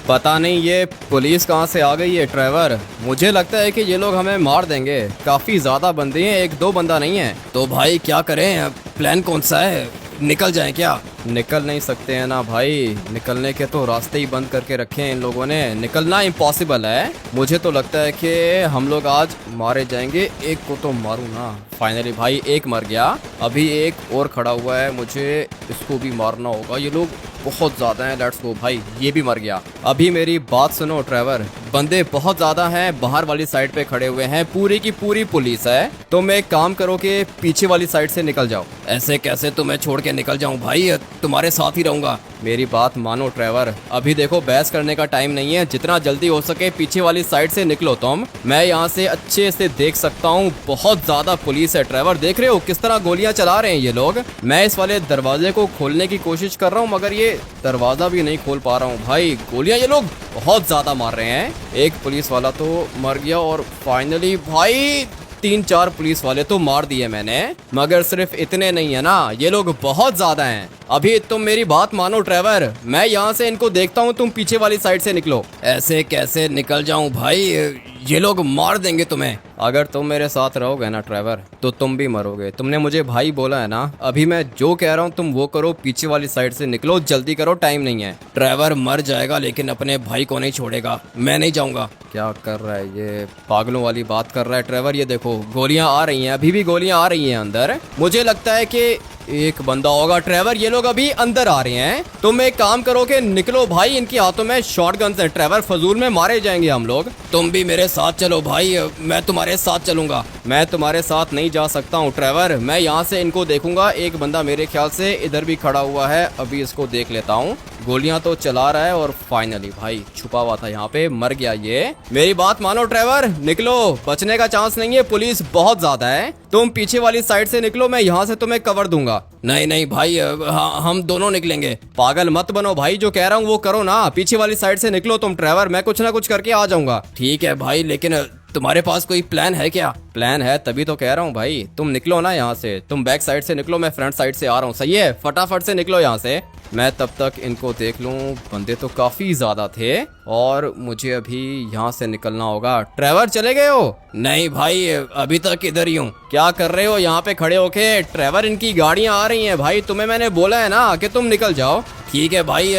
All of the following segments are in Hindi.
पता नहीं ये पुलिस कहाँ से आ गई है ट्रेवर। मुझे लगता है कि ये लोग हमें मार देंगे। काफी ज्यादा बंदे हैं, एक दो बंदा नहीं है। तो भाई क्या करें, प्लान कौन सा है? निकल जाएं क्या? निकल नहीं सकते हैं ना भाई, निकलने के तो रास्ते ही बंद करके रखे हैं इन लोगों ने। निकलना इम्पॉसिबल है। मुझे तो लगता है कि हम लोग आज मारे जाएंगे। एक को तो मारूं ना। फाइनली भाई एक मर गया, अभी एक और खड़ा हुआ है, मुझे इसको भी मारना होगा। ये लोग बहुत ज्यादा हैं। लेट्स गो भाई, ये भी मर गया। अभी मेरी बात सुनो ट्रेवर, बंदे बहुत ज्यादा हैं, बाहर वाली साइड पे खड़े हुए हैं, पूरी की पूरी पुलिस है। तुम एक काम करो कि पीछे वाली साइड से निकल जाओ। ऐसे कैसे तुम्हें छोड़ के निकल जाऊं भाई, तुम्हारे साथ ही रहूंगा। मेरी बात मानो ट्रेवर, अभी देखो बहस करने का टाइम नहीं है। जितना जल्दी हो सके पीछे वाली साइड से निकलो तुम। मैं यहाँ से अच्छे से देख सकता हूँ, बहुत ज्यादा पुलिस है ट्रेवर। देख रहे हो किस तरह गोलियां चला रहे हैं ये लोग। मैं इस वाले दरवाजे को खोलने की कोशिश कर रहा हूँ, मगर ये दरवाजा भी नहीं खोल पा रहा हूँ भाई। गोलियां ये लोग बहुत ज्यादा मार रहे हैं। एक पुलिस वाला तो मर गया और फाइनली भाई 3-4 पुलिस वाले तो मार दिए मैंने। मगर सिर्फ इतने नहीं है ना, ये लोग बहुत ज्यादा हैं। अभी तुम मेरी बात मानो ट्रेवर, मैं यहाँ से इनको देखता हूँ, तुम पीछे वाली साइड से निकलो। ऐसे कैसे निकल जाऊं भाई, ये लोग मार देंगे तुम्हें। अगर तुम मेरे साथ रहोगे ना ट्रेवर, तो तुम भी मरोगे। तुमने मुझे भाई बोला है ना, अभी मैं जो कह रहा हूँ तुम वो करो, पीछे वाली साइड से निकलो, जल्दी करो, टाइम नहीं है। ट्रेवर मर जाएगा लेकिन अपने भाई को नहीं छोड़ेगा, मैं नहीं जाऊंगा। क्या कर रहा है ये, पागलों वाली बात कर रहा है ट्रेवर। ये देखो गोलियां आ रही हैं, अभी भी गोलियां आ रही हैं अंदर। मुझे लगता है कि एक बंदा होगा ट्रेवर, ये लोग अभी अंदर आ रहे हैं। तुम एक काम करो कि निकलो भाई, इनके हाथों में शॉटगन है ट्रेवर, फजूल में मारे जाएंगे हम लोग। तुम भी मेरे साथ चलो भाई, मैं तुम्हारे साथ चलूंगा। मैं तुम्हारे साथ नहीं जा सकता हूँ ट्रेवर, मैं यहाँ से इनको देखूंगा। एक बंदा मेरे ख्याल से इधर भी खड़ा हुआ है, अभी इसको देख लेता हूँ। गोलियां तो चला रहा है और फाइनली भाई छुपा हुआ था यहाँ पे, मर गया ये। मेरी बात मानो ट्रेवर, निकलो, बचने का चांस नहीं है, पुलिस बहुत ज्यादा है। तुम पीछे वाली साइड से निकलो, मैं यहाँ से तुम्हें कवर दूंगा। नहीं नहीं भाई, हम दोनों निकलेंगे। पागल मत बनो भाई, जो कह रहा हूँ वो करो ना। पीछे वाली साइड से निकलो तुम ट्रेवर, मैं कुछ ना कुछ करके आ जाऊंगा। ठीक है भाई, लेकिन तुम्हारे पास कोई प्लान है क्या? प्लान है तभी तो कह रहा हूँ भाई, तुम निकलो ना यहाँ से। तुम बैक साइड से निकलो, मैं फ्रंट साइड से आ रहा हूँ। सही है, फटाफट से निकलो यहाँ से। मैं तब तक इनको देख लूँ। बंदे तो काफी ज्यादा थे और मुझे अभी यहाँ से निकलना होगा। ट्रेवर चले गए हो? नहीं भाई, अभी तक इधर ही हूँ। क्या कर रहे हो यहाँ पे खड़े होके? ट्रेवर इनकी गाड़ियाँ आ रही हैं भाई, तुम्हें मैंने बोला है ना कि तुम निकल जाओ। ठीक है भाई,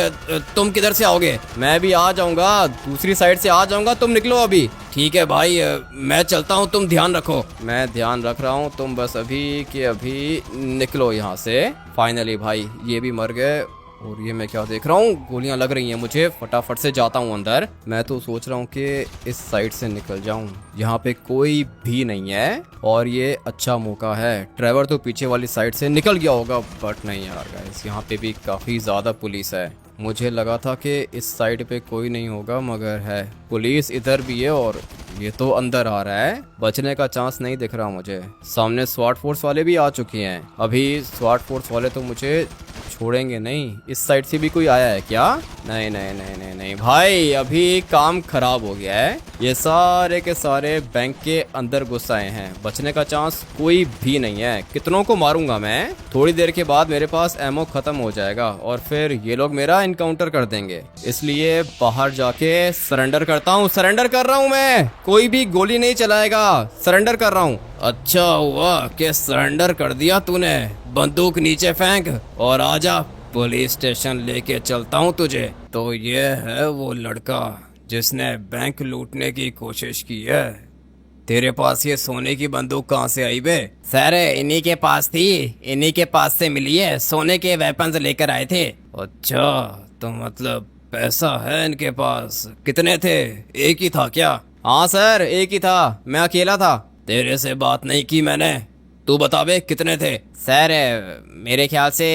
तुम किधर से आओगे? मैं भी आ जाऊंगा, दूसरी साइड से आ जाऊंगा, तुम निकलो अभी। ठीक है भाई, मैं चलता हूँ, तुम ध्यान रखो। मैं ध्यान रख रहा हूँ, तुम बस अभी के अभी निकलो यहाँ से। फाइनली भाई ये भी मर गए। और ये मैं क्या देख रहा हूँ, गोलियां लग रही हैं मुझे। फटाफट से जाता हूँ अंदर। मैं तो सोच रहा हूँ कि इस साइड से निकल जाऊँ, यहाँ पे कोई भी नहीं है और ये अच्छा मौका है। ट्रेवर तो पीछे वाली साइड से निकल गया होगा, बट नहीं यार गाइस, यहाँ पे भी काफी ज्यादा पुलिस है। मुझे लगा था कि इस साइड पे कोई नहीं होगा, मगर है, पुलिस इधर भी है और ये तो अंदर आ रहा है। बचने का चांस नहीं दिख रहा मुझे। सामने स्वाट फोर्स वाले भी आ चुके हैं। अभी स्वाट फोर्स वाले तो मुझे छोड़ेंगे नहीं। इस साइड से भी कोई आया है क्या? नहीं नहीं नहीं नहीं नहीं भाई, अभी काम खराब हो गया है। ये सारे के सारे बैंक के अंदर घुस आए हैं, बचने का चांस कोई भी नहीं है। कितनों को मारूंगा मैं, थोड़ी देर के बाद मेरे पास एमओ खत्म हो जाएगा और फिर ये लोग मेरा इनकाउंटर कर देंगे। इसलिए बाहर जाके सरेंडर करता हूँ। सरेंडर कर रहा हूँ मैं, कोई भी गोली नहीं चलाएगा, सरेंडर कर रहा हूँ। अच्छा हुआ कि सरेंडर कर दिया तूने। बंदूक नीचे फेंक और आजा, पुलिस स्टेशन लेके चलता हूँ तुझे। तो ये है वो लड़का जिसने बैंक लूटने की कोशिश की है। तेरे पास ये सोने की बंदूक कहाँ से आई बे? सर इन्हीं के पास थी, इन्हीं के पास से मिली है। सोने के वेपन्स लेकर आए थे। अच्छा, तो मतलब पैसा है इनके पास। कितने थे, एक ही था क्या? हाँ सर, एक ही था, मैं अकेला था। तेरे से बात नहीं की मैंने, तू बता बे कितने थे? सर मेरे ख्याल से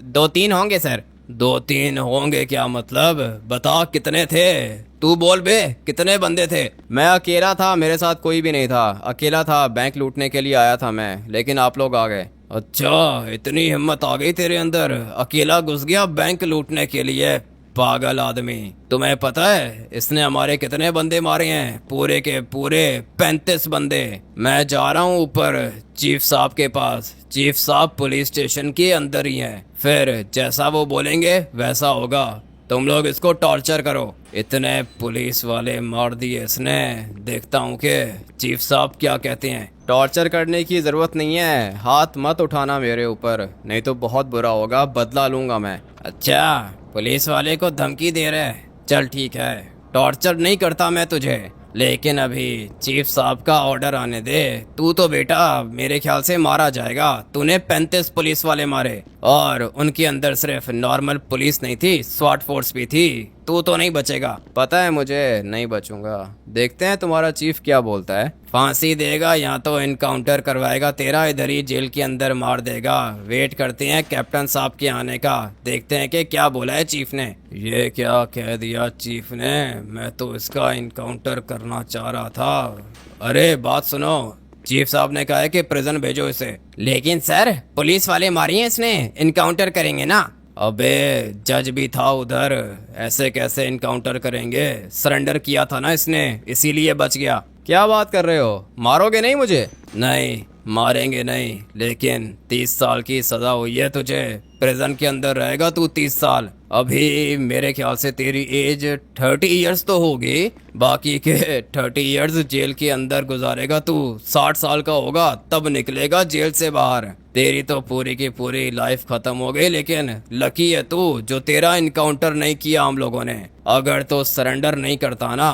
2-3 होंगे सर। 2-3 होंगे क्या मतलब? बता कितने थे, तू बोल बे, कितने बंदे थे? मैं अकेला था, मेरे साथ कोई भी नहीं था, अकेला था। बैंक लूटने के लिए आया था मैं, लेकिन आप लोग आ गए। अच्छा, इतनी हिम्मत आ गई तेरे अंदर, अकेला घुस गया बैंक लूटने के लिए? पागल आदमी, तुम्हें पता है इसने हमारे कितने बंदे मारे हैं? पूरे के पूरे 35 बंदे। मैं जा रहा हूँ ऊपर चीफ साहब के पास। चीफ साहब पुलिस स्टेशन के अंदर ही हैं, फिर जैसा वो बोलेंगे वैसा होगा। तुम लोग इसको टॉर्चर करो। इतने पुलिस वाले मार दिए इसने, देखता हूँ कि चीफ साहब क्या कहते हैं। टॉर्चर करने की जरूरत नहीं है, हाथ मत उठाना मेरे ऊपर, नहीं तो बहुत बुरा होगा, बदला लूंगा मैं। अच्छा, पुलिस वाले को धमकी दे रहे, चल ठीक है, टॉर्चर नहीं करता मैं तुझे, लेकिन अभी चीफ साहब का ऑर्डर आने दे। तू तो बेटा मेरे ख्याल से मारा जाएगा। तूने 35 पुलिस वाले मारे और उनके अंदर सिर्फ नॉर्मल पुलिस नहीं थी, स्वाट फोर्स भी थी। तू तो नहीं बचेगा। पता है मुझे, नहीं बचूंगा। देखते हैं तुम्हारा चीफ क्या बोलता है। फांसी देगा या तो इनकाउंटर करवाएगा तेरा, इधर ही जेल के अंदर मार देगा। वेट करते हैं कैप्टन साहब के आने का, देखते हैं कि क्या बोला है चीफ ने। ये क्या कह दिया चीफ ने, मैं तो इसका इनकाउंटर करना चाह रहा था। अरे बात सुनो, चीफ साहब ने कहा है कि प्रिजन भेजो इसे। लेकिन सर पुलिस वाले मारी हैं इसने, इनकाउंटर करेंगे ना। अबे जज भी था उधर, ऐसे कैसे इनकाउंटर करेंगे, सरेंडर किया था ना इसने, इसीलिए बच गया। क्या बात कर रहे हो, मारोगे नहीं मुझे? नहीं मारेंगे नहीं, लेकिन 30 साल की सजा हुई है तुझे, प्रिजन के अंदर रहेगा तू 30 साल। अभी मेरे ख्याल से तेरी एज 30 इयर्स तो होगी, बाकी के 30 इयर्स जेल के अंदर गुजारेगा तू। 60 साल का होगा तब निकलेगा जेल से बाहर। तेरी तो पूरी की पूरी लाइफ खत्म हो गई, लेकिन लकी है तू जो तेरा इनकाउंटर नहीं किया हम लोगों ने। अगर तो सरेंडर नहीं करता ना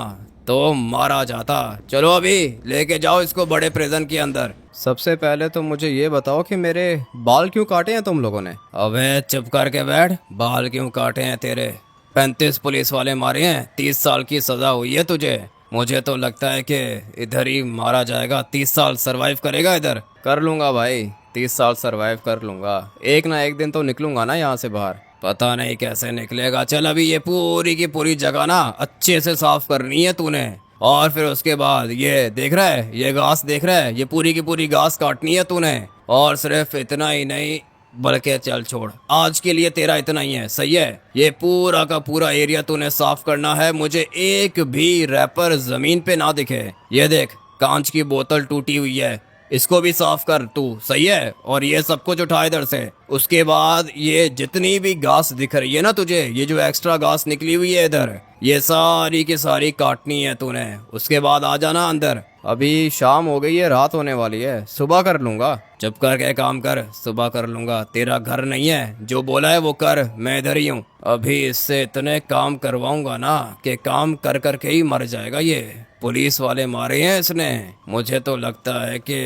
तो मारा जाता। चलो अभी लेके जाओ इसको बड़े प्रिजन के अंदर। सबसे पहले तो मुझे ये बताओ कि मेरे बाल क्यों काटे हैं तुम लोगों ने? अबे चुप करके बैठ, बाल क्यों काटे हैं तेरे? 35 पुलिस वाले मारे हैं, 30 साल की सजा हुई है तुझे। मुझे तो लगता है कि इधर ही मारा जाएगा। 30 साल सरवाइव करेगा इधर? कर लूंगा भाई, 30 साल सरवाइव कर लूंगा, एक ना एक दिन तो निकलूंगा ना यहाँ से बाहर। पता नहीं कैसे निकलेगा। चल अभी ये पूरी की पूरी जगह ना अच्छे से साफ करनी है तूने, और फिर उसके बाद ये देख रहा है, ये घास देख रहा है, ये पूरी की पूरी घास काटनी है तूने। और सिर्फ इतना ही नहीं, बल्कि चल छोड़, आज के लिए तेरा इतना ही है, सही है? ये पूरा का पूरा एरिया तूने साफ करना है, मुझे एक भी रैपर जमीन पे ना दिखे। ये देख कांच की बोतल टूटी हुई है, इसको भी साफ कर तू, सही है? और ये सब कुछ उठा इधर से। उसके बाद ये जितनी भी घास दिख रही है ना तुझे, ये जो एक्स्ट्रा घास निकली हुई है इधर, ये सारी की सारी काटनी है तूने। उसके बाद आ जाना अंदर। अभी शाम हो गई है, रात होने वाली है, सुबह कर लूंगा। चुप करके काम कर, सुबह कर लूंगा। तेरा घर नहीं है, जो बोला है वो कर, मैं इधर ही हूँ। अभी इससे इतने काम करवाऊंगा ना कि काम कर करके ही मर जाएगा ये। पुलिस वाले मारे हैं इसने, मुझे तो लगता है कि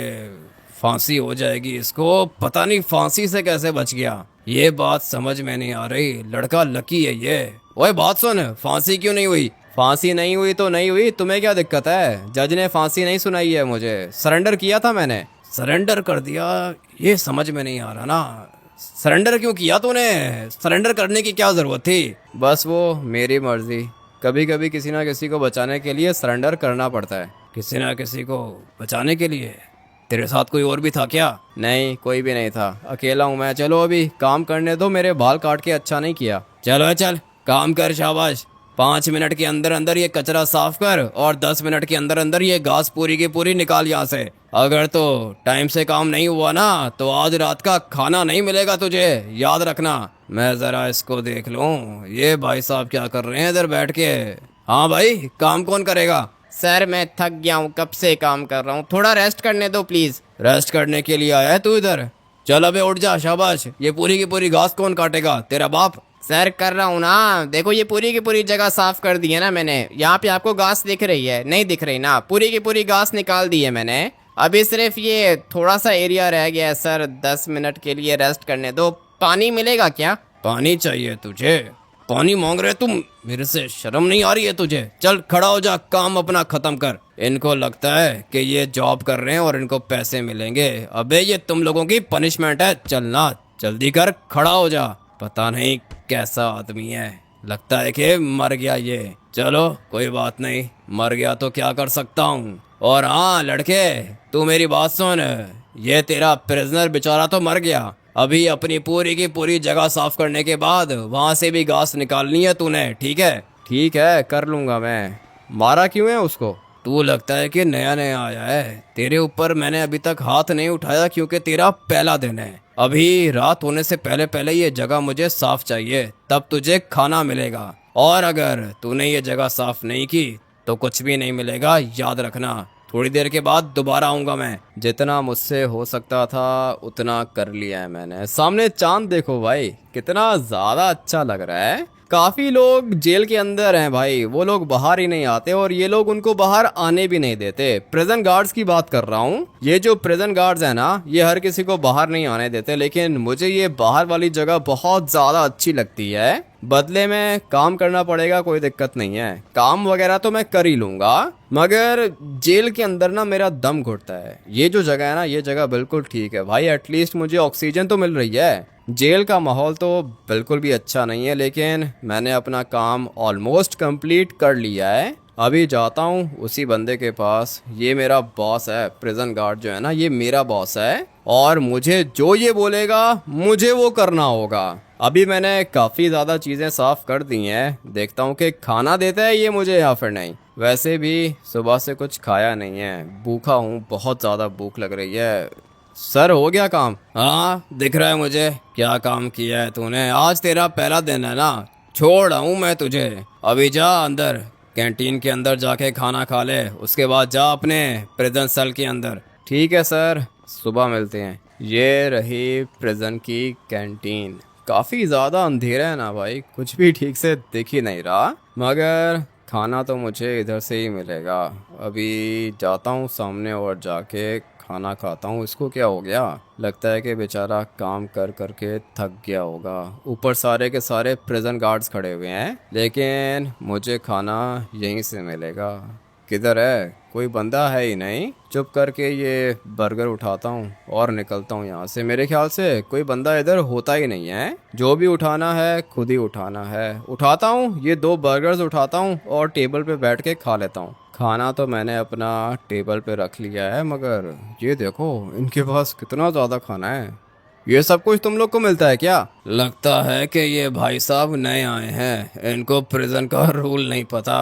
फांसी हो जाएगी इसको। पता नहीं फांसी से कैसे बच गया, ये बात समझ में नहीं आ रही। लड़का लकी है ये। ओए बात सुन, फांसी क्यों नहीं हुई? फांसी नहीं हुई तो नहीं हुई, तुम्हें क्या दिक्कत है? जज ने फांसी नहीं सुनाई है मुझे, सरेंडर किया था मैंने। सरेंडर कर दिया, ये समझ में नहीं आ रहा ना। सरेंडर क्यों किया तूने? सरेंडर करने की क्या जरूरत थी? बस वो मेरी मर्जी, कभी कभी किसी ना किसी को बचाने के लिए सरेंडर करना पड़ता है। किसी ना किसी को बचाने के लिए? तेरे साथ कोई और भी था क्या? नहीं, कोई भी नहीं था, अकेला हूँ मैं। चलो अभी काम करने दो, मेरे बाल काट के अच्छा नहीं किया। चलो चल काम कर, शाबाश। 5 मिनट के अंदर अंदर ये कचरा साफ कर और 10 मिनट के अंदर अंदर ये घास पूरी की पूरी निकाल यहाँ से। अगर तो टाइम से काम नहीं हुआ ना तो आज रात का खाना नहीं मिलेगा तुझे, याद रखना। मैं जरा इसको देख लूं, ये भाई साहब क्या कर रहे हैं इधर बैठ के। हाँ भाई, काम कौन करेगा? सर मैं थक गया हूँ, कब से काम कर रहा हूँ, थोड़ा रेस्ट करने दो प्लीज। रेस्ट करने के लिए आया है तू इधर? चल अबे उठ जा, शाबाश। ये पूरी की पूरी घास कौन काटेगा, तेरा बाप? सर कर रहा हूँ ना, देखो ये पूरी की पूरी जगह साफ कर दी है ना मैंने। यहाँ पे आपको घास दिख रही है? नहीं दिख रही ना, पूरी की पूरी घास निकाल दी है मैंने। अभी सिर्फ ये थोड़ा सा एरिया रह गया है सर, 10 मिनट के लिए रेस्ट करने दो। पानी मिलेगा क्या? पानी चाहिए तुझे? पानी मांग रहे तुम? मेरे से शर्म नहीं आ रही है तुझे? चल खड़ा हो जा, काम अपना खत्म कर। इनको लगता है कि ये जॉब कर रहे हैं और इनको पैसे मिलेंगे। अबे ये तुम लोगों की पनिशमेंट है, चलना जल्दी कर, खड़ा हो जा। पता नहीं कैसा आदमी है, लगता है कि मर गया ये। चलो कोई बात नहीं, मर गया तो क्या कर सकता हूँ। और हाँ लड़के, तू मेरी बात सुन, ये तेरा प्रिजनर बेचारा तो मर गया। अभी अपनी पूरी की पूरी जगह साफ करने के बाद वहां से भी घास निकालनी है तूने, ठीक है? ठीक है, कर लूंगा मैं। मारा क्यों है उसको? तू लगता है कि नया नया आया है। तेरे ऊपर मैंने अभी तक हाथ नहीं उठाया क्योंकि तेरा पहला दिन है। अभी रात होने से पहले पहले ये जगह मुझे साफ चाहिए, तब तुझे खाना मिलेगा। और अगर तूने ये जगह साफ नहीं की तो कुछ भी नहीं मिलेगा, याद रखना। थोड़ी देर के बाद दोबारा आऊंगा मैं। जितना मुझसे हो सकता था उतना कर लिया है मैंने। सामने चांद देखो भाई, कितना ज्यादा अच्छा लग रहा है। काफी लोग जेल के अंदर हैं भाई, वो लोग बाहर ही नहीं आते और ये लोग उनको बाहर आने भी नहीं देते। प्रिजन गार्ड्स की बात कर रहा हूँ। ये जो प्रिजन गार्ड्स है ना, ये हर किसी को बाहर नहीं आने देते, लेकिन मुझे ये बाहर वाली जगह बहुत ज्यादा अच्छी लगती है। बदले में काम करना पड़ेगा, कोई दिक्कत नहीं है। काम वगैरह तो मैं कर ही लूंगा, मगर जेल के अंदर ना मेरा दम घुटता है। ये जो जगह है ना, ये जगह बिल्कुल ठीक है भाई। एटलीस्ट मुझे ऑक्सीजन तो मिल रही है। जेल का माहौल तो बिल्कुल भी अच्छा नहीं है, लेकिन मैंने अपना काम ऑलमोस्ट कंप्लीट कर लिया है। अभी जाता हूँ उसी बंदे के पास। ये मेरा बॉस है, प्रिजन गार्ड जो है ना, ये मेरा बॉस है और मुझे जो ये बोलेगा मुझे वो करना होगा। अभी मैंने काफ़ी ज़्यादा चीज़ें साफ़ कर दी हैं। देखता हूँ कि खाना देता है ये मुझे या फिर नहीं। वैसे भी सुबह से कुछ खाया नहीं है, भूखा हूँ, बहुत ज़्यादा भूख लग रही है। सर हो गया काम? हाँ दिख रहा है मुझे। क्या काम किया है तूने? आज तेरा पहला दिन है ना, छोड़ आऊँ मैं तुझे। अभी जा अंदर कैंटीन के अंदर जाके खाना खा ले, उसके बाद जा अपने प्रिजन सेल के अंदर। ठीक है सर, सुबह मिलते हैं। ये रही प्रिजन की कैंटीन। काफ़ी ज़्यादा अंधेरा है ना भाई, कुछ भी ठीक से दिख ही नहीं रहा, मगर खाना तो मुझे इधर से ही मिलेगा। अभी जाता हूँ सामने और जाके खाना खाता हूँ। इसको क्या हो गया? लगता है कि बेचारा काम कर करके थक गया होगा। ऊपर सारे के सारे प्रिजन गार्ड्स खड़े हुए हैं, लेकिन मुझे खाना यहीं से मिलेगा। किधर है? कोई बंदा है ही नहीं। चुप करके ये बर्गर उठाता हूँ और निकलता हूँ यहाँ से। मेरे ख्याल से कोई बंदा इधर होता ही नहीं है। जो भी उठाना है खुद ही उठाना है। उठाता हूँ, ये 2 बर्गर्स उठाता हूँ और टेबल पे बैठ के खा लेता हूँ। खाना तो मैंने अपना टेबल पे रख लिया है, मगर ये देखो इनके पास कितना ज़्यादा खाना है। ये सब कुछ तुम लोग को मिलता है क्या? लगता है कि ये भाई साहब नए आए हैं, इनको प्रिजन का रूल नहीं पता।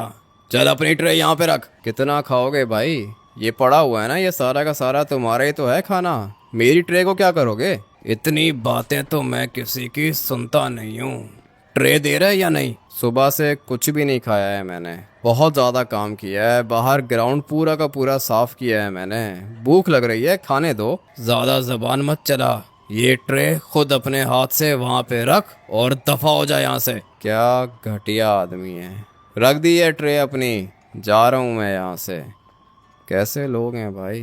चल अपनी ट्रे यहाँ पे रख। कितना खाओगे भाई? ये पड़ा हुआ है ना, ये सारा का सारा तुम्हारा ही तो है खाना। मेरी ट्रे को क्या करोगे? इतनी बातें तो मैं किसी की सुनता नहीं हूँ। ट्रे दे रहे या नहीं? सुबह से कुछ भी नहीं खाया है मैंने, बहुत ज़्यादा काम किया है। बाहर ग्राउंड पूरा का पूरा साफ किया है मैंने। भूख लग रही है, खाने दो। ज़्यादा जबान मत चला। ये ट्रे खुद अपने हाथ से वहाँ पे रख और दफा हो जाए यहाँ से। क्या घटिया आदमी है। रख दी है ट्रे अपनी, जा रहा हूँ मैं यहाँ से। कैसे लोग हैं भाई,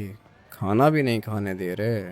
खाना भी नहीं खाने दे रहे।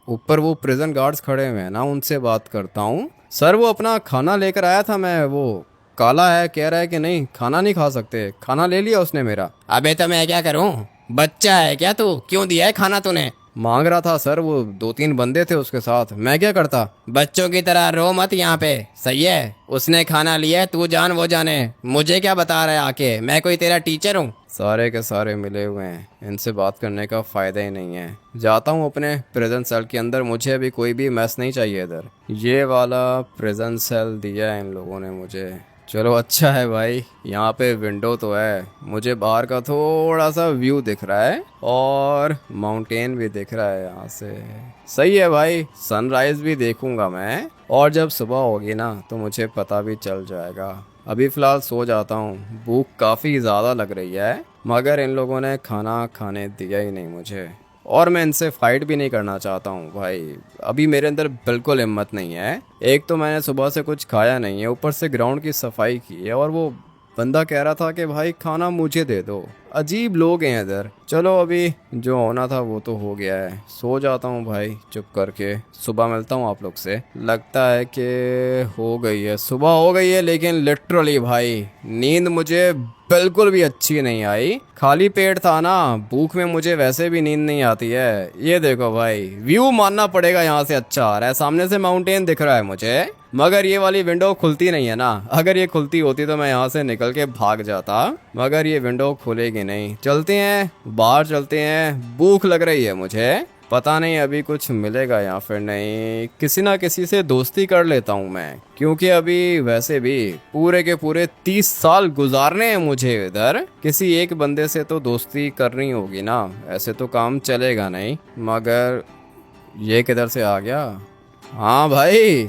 ऊपर वो प्रिजन गार्ड्स खड़े हुए हैं ना, उनसे बात करता हूँ। सर वो अपना खाना लेकर आया था मैं, वो काला है, कह रहा है कि नहीं खाना नहीं खा सकते। खाना ले लिया उसने मेरा। अबे तो मैं क्या करूँ, बच्चा है क्या तू? क्यों दिया है खाना तूने? मांग रहा था सर, वो 2-3 बंदे थे उसके साथ, मैं क्या करता। बच्चों की तरह रो मत यहाँ पे, सही है? उसने खाना लिया, तू जान वो जाने। मुझे क्या बता रहा है आके, मैं कोई तेरा टीचर हूँ? सारे के सारे मिले हुए हैं, इनसे बात करने का फ़ायदा ही नहीं है। जाता हूँ अपने प्रिजन सेल के अंदर, मुझे अभी कोई भी मैस नहीं चाहिए इधर। ये वाला प्रिजन सेल दिया है इन लोगों ने मुझे। चलो अच्छा है भाई, यहाँ पे विंडो तो है, मुझे बाहर का थोड़ा सा व्यू दिख रहा है और माउंटेन भी दिख रहा है यहाँ से। सही है भाई, सनराइज़ भी देखूंगा मैं, और जब सुबह होगी ना तो मुझे पता भी चल जाएगा। अभी फ़िलहाल सो जाता हूँ, भूख काफ़ी ज़्यादा लग रही है, मगर इन लोगों ने खाना खाने दिया ही नहीं मुझे, और मैं इनसे फाइट भी नहीं करना चाहता हूँ भाई। अभी मेरे अंदर बिल्कुल हिम्मत नहीं है। एक तो मैंने सुबह से कुछ खाया नहीं है, ऊपर से ग्राउंड की सफाई की है, और वो बंदा कह रहा था कि भाई खाना मुझे दे दो। अजीब लोग हैं इधर। चलो अभी जो होना था वो तो हो गया है, सो जाता हूँ भाई चुप करके। सुबह मिलता हूँ आप लोग से। लगता है कि हो गई है, सुबह हो गई है, लेकिन लिटरली भाई नींद मुझे बिल्कुल भी अच्छी नहीं आई। खाली पेट था ना, भूख में मुझे वैसे भी नींद नहीं आती है। ये देखो भाई, व्यू मानना पड़ेगा, यहाँ से अच्छा आ रहा है, सामने से माउंटेन दिख रहा है मुझे, मगर ये वाली विंडो खुलती नहीं है ना। अगर ये खुलती होती तो मैं यहाँ से निकल के भाग जाता, मगर ये विंडो खुलेगी नहीं। चलते हैं बाहर, चलते हैं, भूख लग रही है मुझे। पता नहीं अभी कुछ मिलेगा या फिर नहीं। किसी ना किसी से दोस्ती कर लेता हूँ मैं, क्योंकि अभी वैसे भी पूरे के पूरे 30 साल गुजारने हैं मुझे इधर। किसी एक बंदे से तो दोस्ती करनी होगी ना, ऐसे तो काम चलेगा नहीं। मगर ये किधर से आ गया? हाँ भाई,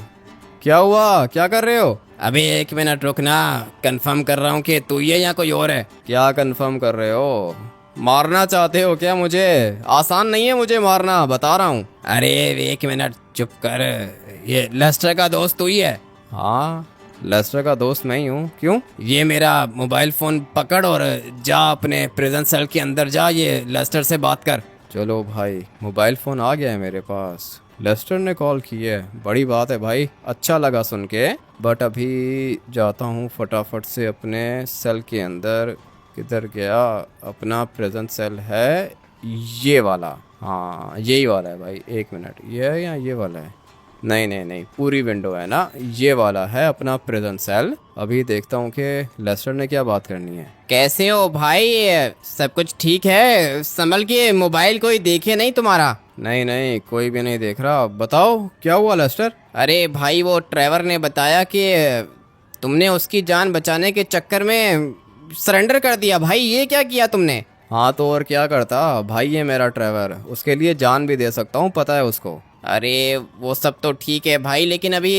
क्या हुआ, क्या कर रहे हो? अभी 1 मिनट रुकना, कंफर्म कर रहा हूँ कि तू ही है या कोई और है। क्या कंफर्म कर रहे हो? मारना चाहते हो क्या मुझे? आसान नहीं है मुझे मारना, बता रहा हूँ। अरे 1 मिनट चुप कर, ये लेस्टर का दोस्त तू ही है? हाँ, लेस्टर का दोस्त मैं ही हूँ। क्यों? ये मेरा मोबाइल फोन पकड़ और जा अपने प्रिजन सेल के अंदर जा, ये लेस्टर से बात कर। चलो भाई, मोबाइल फ़ोन आ गया है मेरे पास। लेस्टर ने कॉल की है, बड़ी बात है भाई, अच्छा लगा सुन के। बट अभी जाता हूँ फटाफट से अपने सेल के अंदर। किधर गया अपना प्रेजेंट सेल? है ये वाला, हाँ यही वाला है भाई। 1 मिनट, ये है या ये वाला है? नहीं नहीं नहीं, पूरी विंडो है ना, ये वाला है अपना प्रेजेंट सेल। अभी देखता हूँ कि लेस्टर ने क्या बात करनी है। कैसे हो भाई, सब कुछ ठीक है? संभल के, मोबाइल कोई देखे नहीं तुम्हारा? नहीं नहीं, कोई भी नहीं देख रहा। बताओ क्या हुआ लेस्टर? अरे भाई, वो ट्रेवर ने बताया कि तुमने उसकी जान बचाने के चक्कर में सरेंडर कर दिया। भाई ये क्या किया तुमने? हाँ तो और क्या करता भाई, ये मेरा ड्राइवर, उसके लिए जान भी दे सकता हूँ, पता है उसको। अरे वो सब तो ठीक है भाई, लेकिन अभी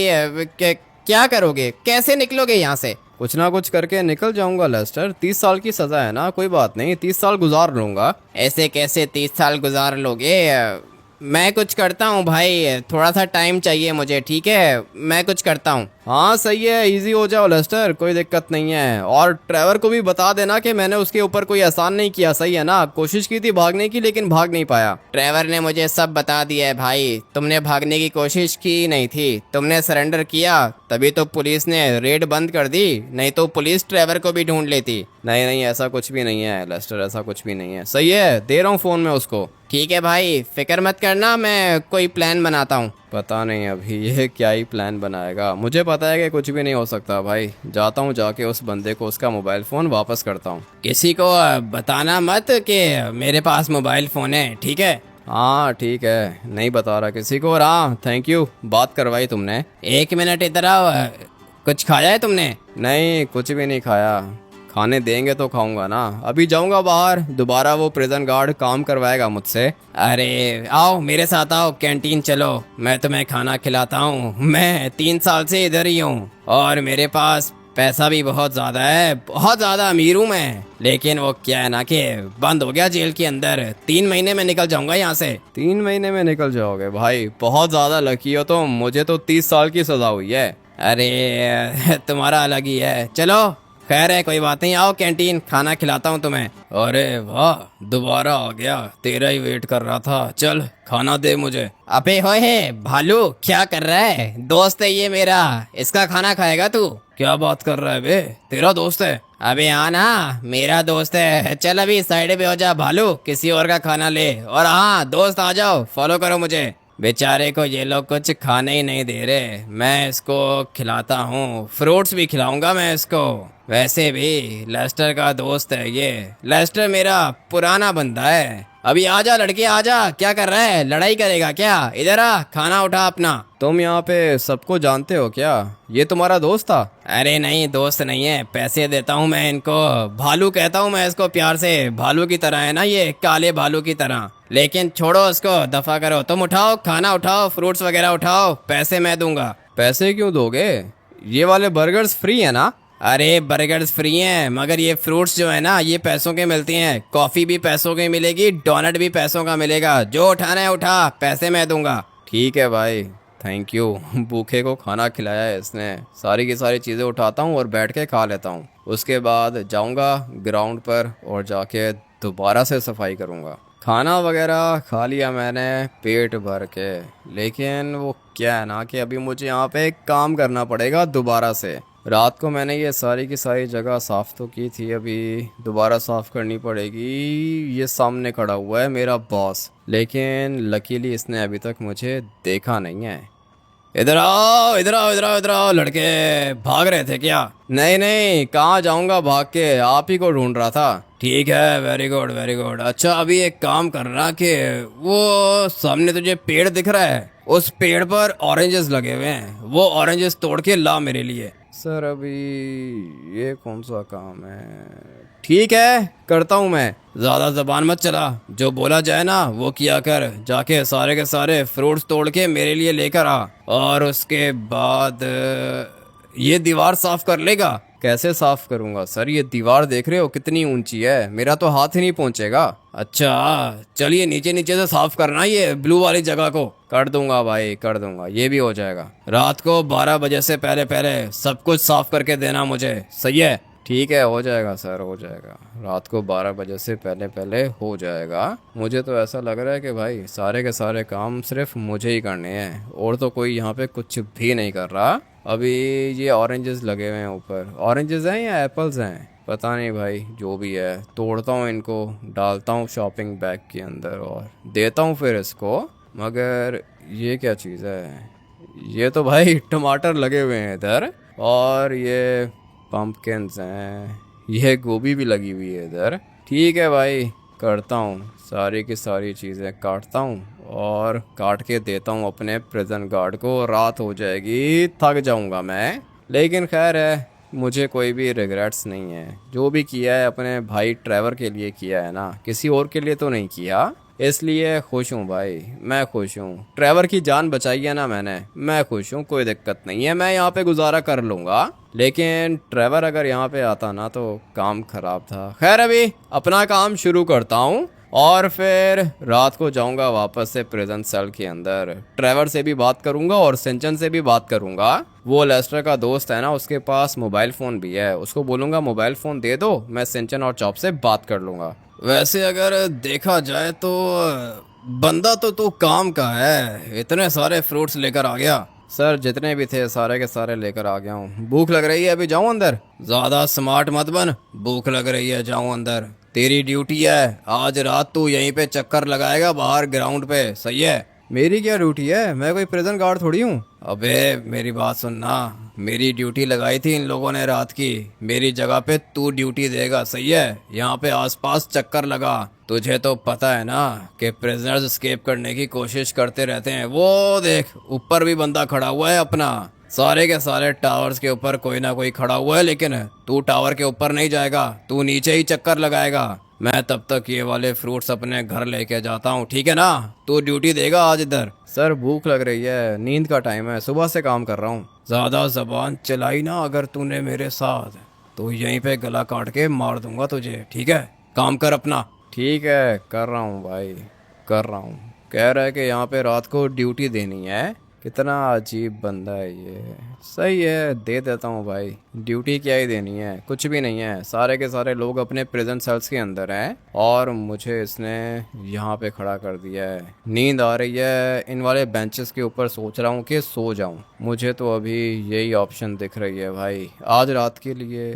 क्या करोगे, कैसे निकलोगे यहाँ से? कुछ ना कुछ करके निकल जाऊंगा लेस्टर। 30 साल की सजा है ना, कोई बात नहीं, 30 साल गुजार लूंगा। ऐसे कैसे 30 साल गुजार लोगे? मैं कुछ करता हूँ भाई, थोड़ा सा टाइम चाहिए मुझे, ठीक है? मैं कुछ करता हूँ। हाँ सही है, इजी हो जाओ लेस्टर, कोई दिक्कत नहीं है। और ड्राइवर को भी बता देना कि मैंने उसके ऊपर कोई एहसान नहीं किया, सही है ना? कोशिश की थी भागने की लेकिन भाग नहीं पाया। ड्राइवर ने मुझे सब बता दिया है भाई, तुमने भागने की कोशिश की नहीं थी, तुमने सरेंडर किया, तभी तो पुलिस ने रेड बंद कर दी, नहीं तो पुलिस ड्राइवर को भी ढूंढ लेती। नहीं नहीं, ऐसा कुछ भी नहीं है लेस्टर, ऐसा कुछ भी नहीं है। सही है, दे रहा हूँ फ़ोन में उसको। ठीक है भाई, फिक्र मत करना, मैं कोई प्लान बनाता हूँ। पता नहीं अभी ये क्या ही प्लान बनाएगा। मुझे पता है कि कुछ भी नहीं हो सकता भाई। जाता हूँ, जाके उस बंदे को उसका मोबाइल फ़ोन वापस करता हूँ। किसी को बताना मत कि मेरे पास मोबाइल फ़ोन है, ठीक है? हाँ ठीक है, नहीं बता रहा किसी को। और हाँ, थैंक यू, बात करवाई तुमने। 1 मिनट इधर आओ, कुछ खाया है तुमने? नहीं, कुछ भी नहीं खाया। खाने देंगे तो खाऊंगा ना। अभी जाऊंगा बाहर, दोबारा वो प्रिजन गार्ड काम करवाएगा मुझसे। अरे आओ मेरे साथ, आओ कैंटीन चलो, मैं तुम्हें खाना खिलाता हूँ। मैं 3 साल से इधर ही हूँ और मेरे पास पैसा भी बहुत ज़्यादा है, बहुत ज़्यादा अमीर हूँ मैं। लेकिन वो क्या है ना कि बंद हो गया जेल के अंदर, 3 महीने में निकल जाऊंगा यहाँ से। 3 महीने में निकल जाओगे भाई? बहुत ज़्यादा लकी हो तो। मुझे तो 30 साल की सज़ा हुई है। अरे तुम्हारा अलग ही है, चलो खैर है, कोई बात नहीं, आओ कैंटीन, खाना खिलाता हूँ तुम्हें। अरे वाह, दोबारा आ गया, तेरा ही वेट कर रहा था। चल खाना दे मुझे। अबे होए भालू, क्या कर रहा है? दोस्त है ये मेरा, इसका खाना खाएगा तू? क्या बात कर रहा है बे, तेरा दोस्त है? अबे हाँ ना, मेरा दोस्त है। चल अभी साइड पे हो जा भालू, किसी और का खाना ले। और हाँ दोस्त, आ जाओ, फॉलो करो मुझे। बेचारे को ये लोग कुछ खाने ही नहीं दे रहे, मैं इसको खिलाता हूँ, फ्रूट्स भी खिलाऊंगा मैं इसको। वैसे भी लेस्टर का दोस्त है ये, लेस्टर मेरा पुराना बंदा है। अभी आजा लड़के, आजा, क्या कर रहा है, लड़ाई करेगा क्या? इधर आ, खाना उठा अपना। तुम यहाँ पे सबको जानते हो क्या? ये तुम्हारा दोस्त था? अरे नहीं, दोस्त नहीं है, पैसे देता हूँ मैं इनको, भालू कहता हूँ मैं इसको प्यार से, भालू की तरह है ना ये, काले भालू की तरह। लेकिन छोड़ो उसको, दफा करो। तुम उठाओ, खाना उठाओ, फ्रूट्स वगैरह उठाओ, पैसे मैं दूंगा। पैसे क्यों दोगे? ये वाले बर्गर्स फ्री है ना? अरे बर्गर्स फ्री हैं, मगर ये फ्रूट्स जो है ना, ये पैसों के मिलती हैं। कॉफ़ी भी पैसों की मिलेगी, डोनट भी पैसों का मिलेगा, जो उठाना है उठा, पैसे मैं दूंगा। ठीक है भाई, थैंक यू। भूखे को खाना खिलाया है इसने। सारी की सारी चीज़ें उठाता हूँ और बैठ के खा लेता हूँ। उसके बाद जाऊँगा ग्राउंड पर और जाके दोबारा से सफाई करूँगा। खाना वगैरह खा लिया मैंने पेट भर के, लेकिन वो क्या है ना कि अभी मुझे यहाँ पे एक काम करना पड़ेगा दोबारा से। रात को मैंने ये सारी की सारी जगह साफ़ तो की थी, अभी दोबारा साफ़ करनी पड़ेगी। ये सामने खड़ा हुआ है मेरा बॉस, लेकिन लकीली इसने अभी तक मुझे देखा नहीं है। इधर आओ, इधर आओ, इधर आओ, इधर आओ लड़के, भाग रहे थे क्या? नहीं नहीं, कहाँ जाऊँगा भाग के, आप ही को ढूंढ रहा था। ठीक है, वेरी गुड वेरी गुड। अच्छा अभी एक काम करना कि वो सामने तुझे पेड़ दिख रहा है, उस पेड़ पर ऑरेंजेस लगे हुए हैं, वो ऑरेंजेस तोड़ के ला मेरे लिए। सर अभी ये कौन सा काम है? ठीक है, करता हूँ मैं। ज्यादा जबान मत चला, जो बोला जाए ना वो किया कर। जाके सारे के सारे फ्रूट्स तोड़ के मेरे लिए लेकर आ, और उसके बाद ये दीवार साफ कर लेगा। कैसे साफ करूंगा सर? ये दीवार देख रहे हो कितनी ऊंची है, मेरा तो हाथ ही नहीं पहुंचेगा। अच्छा चलिए नीचे नीचे से साफ करना ये ब्लू वाली जगह को। कर दूंगा भाई, कर दूंगा, ये भी हो जाएगा। रात को 12 बजे से पहले पहले सब कुछ साफ करके देना मुझे, सही है? ठीक है, हो जाएगा सर, हो जाएगा। रात को 12 बजे से पहले पहले हो जाएगा। मुझे तो ऐसा लग रहा है कि भाई सारे के सारे काम सिर्फ मुझे ही करने हैं, और तो कोई यहाँ पे कुछ भी नहीं कर रहा। अभी ये ऑरेंजेस लगे हुए हैं ऊपर, ऑरेंजेस हैं या एप्पल्स हैं पता नहीं भाई, जो भी है तोड़ता हूँ इनको, डालता हूँ शॉपिंग बैग के अंदर और देता हूँ फिर इसको। मगर ये क्या चीज़ है? ये तो भाई टमाटर लगे हुए हैं इधर, और ये पम्पकिन्स हैं, यह गोभी भी लगी हुई है इधर। ठीक है भाई, करता हूँ, सारी की सारी चीज़ें काटता हूँ और काट के देता हूँ अपने प्रिजन गार्ड को। रात हो जाएगी, थक जाऊँगा मैं, लेकिन खैर है, मुझे कोई भी रिग्रेट्स नहीं है। जो भी किया है अपने भाई ट्रेवर के लिए किया है ना, किसी और के लिए तो नहीं किया, इसलिए खुश हूँ भाई, मैं खुश हूँ। ट्रेवर की जान बचाई है ना मैंने, मैं खुश हूँ, कोई दिक्कत नहीं है, मैं यहाँ पे गुजारा कर लूँगा। लेकिन ट्रेवर अगर यहाँ पे आता ना तो काम खराब था। खैर अभी अपना काम शुरू करता हूँ और फिर रात को जाऊंगा वापस से प्रिजन सेल के अंदर। ट्रेवर से भी बात करूंगा और सिंचन से भी बात करूंगा। वो लेस्टर का दोस्त है ना, उसके पास मोबाइल फ़ोन भी है, उसको बोलूंगा मोबाइल फ़ोन दे दो, मैं सिंचन और चॉप से बात कर लूँगा। वैसे अगर देखा जाए तो बंदा तो तू काम का है, इतने सारे फ्रूट्स लेकर आ गया। सर जितने भी थे सारे के सारे लेकर आ गया हूँ। भूख लग रही है, अभी जाऊँ अंदर? ज़्यादा स्मार्ट मत बन, भूख लग रही है जाऊँ अंदर। तेरी ड्यूटी है, आज रात तू यहीं पे चक्कर लगाएगा बाहर ग्राउंड पे, सही है? मेरी क्या ड्यूटी है? मैं कोई प्रिजन गार्ड थोड़ी हूँ। अबे मेरी बात सुनना, मेरी ड्यूटी लगाई थी इन लोगों ने रात की, मेरी जगह पे तू ड्यूटी देगा, सही है? यहाँ पे आसपास चक्कर लगा। तुझे तो पता है ना कि प्रिजनर्स एस्केप करने की कोशिश करते रहते हैं। वो देख ऊपर भी बंदा खड़ा हुआ है अपना, सारे के सारे टावर्स के ऊपर कोई ना कोई खड़ा हुआ है, लेकिन तू टावर के ऊपर नहीं जाएगा, तू नीचे ही चक्कर लगाएगा। मैं तब तक ये वाले फ्रूट्स अपने घर लेके जाता हूँ, ठीक है ना? तू ड्यूटी देगा आज इधर। सर भूख लग रही है, नींद का टाइम है, सुबह से काम कर रहा हूँ। ज़्यादा जबान चलाई ना अगर तूने मेरे साथ, तो यहीं पे गला काट के मार दूंगा तुझे, ठीक है? काम कर अपना। ठीक है, कर रहा हूँ भाई, कर रहा हूँ। कह रहा है कि यहाँ पे रात को ड्यूटी देनी है, कितना अजीब बंदा है ये। सही है, दे देता हूँ भाई। ड्यूटी क्या ही देनी है, कुछ भी नहीं है, सारे के सारे लोग अपने प्रिजन सेल्स के अंदर हैं और मुझे इसने यहाँ पे खड़ा कर दिया है। नींद आ रही है, इन वाले बेंचेस के ऊपर सोच रहा हूँ कि सो जाऊँ। मुझे तो अभी यही ऑप्शन दिख रही है भाई, आज रात के लिए